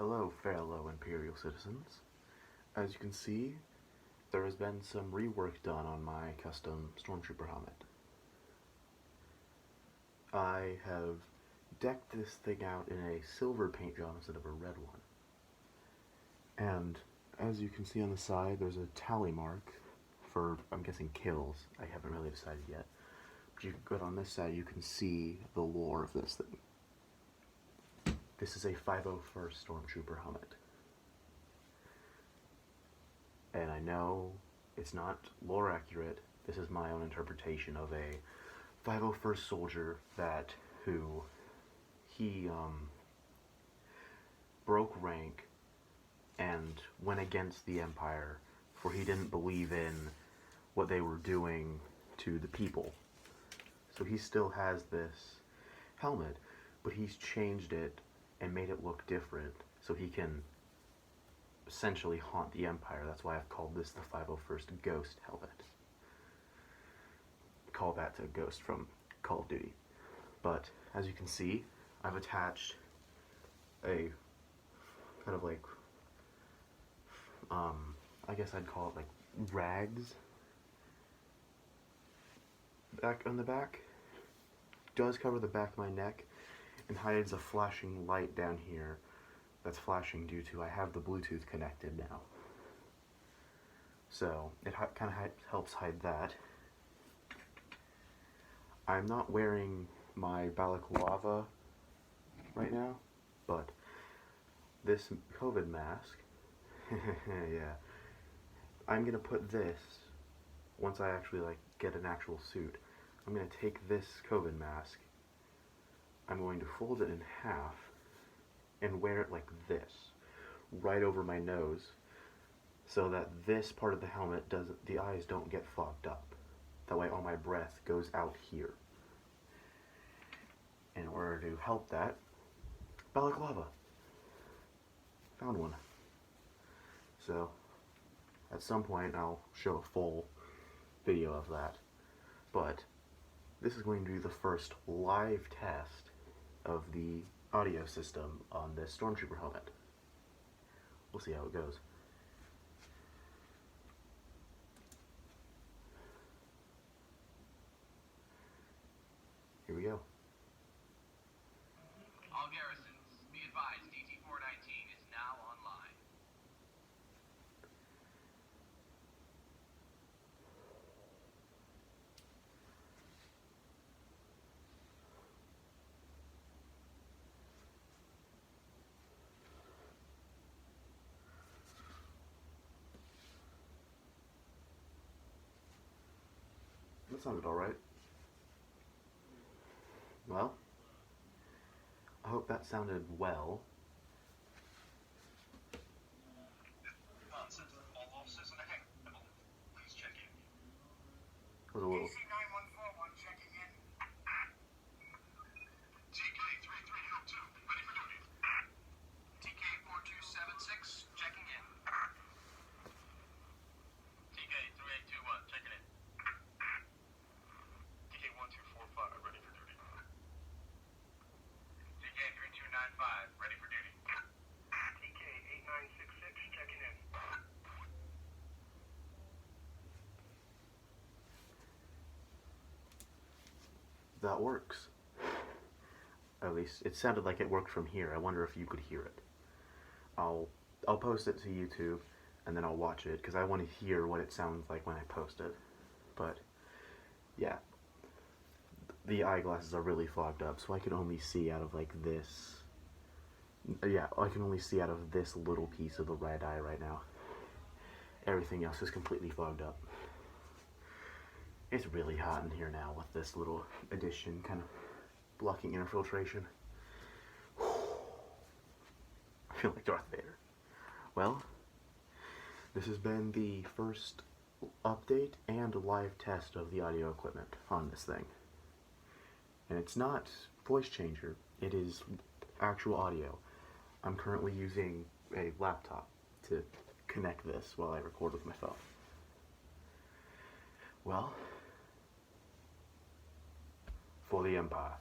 Hello, fellow Imperial citizens. As you can see, there has been some rework done on my custom Stormtrooper helmet. I have decked this thing out in a silver paint job instead of a red one. And as you can see on the side, there's a tally mark for, I'm guessing, kills. I haven't really decided yet. But on this side, you can see the lore of this thing. This is a 501st Stormtrooper helmet. And I know it's not lore accurate. This is my own interpretation of a 501st soldier who broke rank and went against the Empire, for he didn't believe in what they were doing to the people. So he still has this helmet, but he's changed it and made it look different so he can essentially haunt the Empire. That's why I've called this the 501st Ghost helmet. Call that to Ghost from Call of Duty. But as you can see, I've attached a kind of like, I guess I'd call it like rags back on the back. Does cover the back of my neck and hides a flashing light down here that's flashing due to I have the Bluetooth connected now. So it kind of helps hide that. I'm not wearing my balaclava right now, but this COVID mask, yeah, I'm gonna put this, once I actually get an actual suit, I'm gonna take this COVID mask, I'm going to fold it in half and wear it like this, right over my nose, so that this part of the helmet the eyes don't get fogged up. That way all my breath goes out here. In order to help that, balaclava. Found one. So, at some point I'll show a full video of that. But, this is going to be the first live test of the audio system on this Stormtrooper helmet. We'll see how it goes. Here we go. All garrisons, be advised, DT-419 is now online. That sounded alright. Well, I hope that sounded well. All officers in the hangar, please check in. It was a little... AC-9141 checking in. TK-3302, ready for duty. TK-4276 checking in. TK-3821 checking in. TK-1245 ready for duty. TK-3295 ready for duty. TK-8966 checking in. That works. At least it sounded like it worked from here. I wonder if you could hear it. I'll post it to YouTube and then I'll watch it because I want to hear what it sounds like when I post it. But yeah, the eyeglasses are really fogged up, so I can only see out of this. Yeah, I can only see out of this little piece of the red eye right now. Everything else is completely fogged up. It's really hot in here now with this little addition kind of blocking infiltration. I feel like Darth Vader. Well, this has been the first update and live test of the audio equipment on this thing. And it's not voice changer, it is actual audio. I'm currently using a laptop to connect this while I record with my phone. Well, for the Empire.